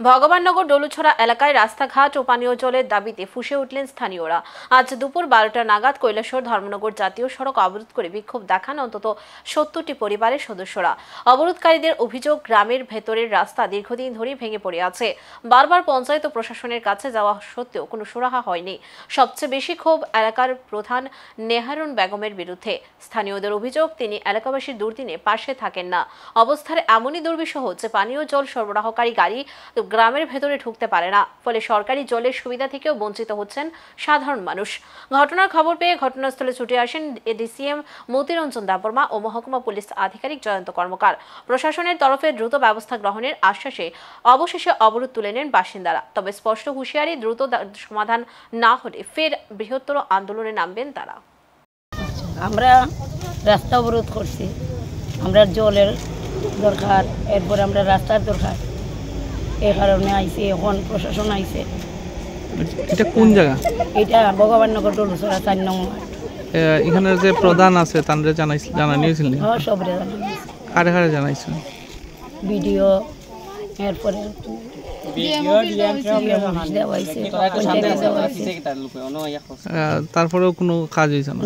ভগবাননগর ডলুছড়া এলাকায় রাস্তাঘাট ও পানীয় জলের দাবিতে ফুঁসে উঠলেন স্থানীয়রা। আজ দুপুর 12টা নাগাদ কৈলাসহর ধর্মনগর জাতীয় সড়ক অবরোধ করে বিক্ষোভ দেখান অন্তত 70টি পরিবারের সদস্যরা। অবরোধকারীদের অভিযোগ, গ্রামের ভেতরের রাস্তা দীর্ঘদিন ধরে ভেঙে পড়ে আছে। বারবার পঞ্চায়েত ও প্রশাসনের কাছে যাওয়া সত্ত্বেও কোনো সুরাহা হয়নি। সবচেয়ে বেশি ক্ষোভ এলাকার প্রধান নেহারুন বেগমের বিরুদ্ধে। স্থানীয়দের অভিযোগ, তিনি এলাকাবাসীর দুর্দিনে পাশে থাকেন না। অবস্থার এমনই দুর্বিষহ যে পানীয় জল সরবরাহকারী গাড়ি গ্রামের ভেতরে ঢুকতে পারে না, ফলে সরকারি জলের সুবিধা থেকেও বঞ্চিত হচ্ছেন সাধারণ মানুষ। ঘটনার খবর পেয়ে ঘটনাস্থলে ছুটে আসেন এডিসিএম মতিরঞ্জন দেববর্মা ও মহকুমা পুলিশ আধিকারিক জয়ন্ত কর্মকার। প্রশাসনের তরফে দ্রুত ব্যবস্থা গ্রহণের আশ্বাসে অবশেষে অবরোধ তুলে নেন বাসিন্দারা। তবে স্পষ্ট হুঁশিয়ারি, দ্রুত সমাধান না হলে ফের বৃহত্তর আন্দোলনে নামবেন তারা। আমরা রাস্তা অবরোধ করছি, আমরা জলের দরকার, এরপরে আমরা রাস্তার দরকার, এই কারণে আইসি। এখন প্রশাসন আইসে। এটা কোন জায়গা? এটা ভগবাননগর ডলুছড়া 4 নং ওয়ার্ড। এখানে যে প্রধান আছে তানরে জানাইছিলেন? হ্যাঁ, সবরে জানাইছি। কারে কারে জানাইছেন? ভিডিও, এরপরে তারপরেও কোনো কাজ হয়েছে না?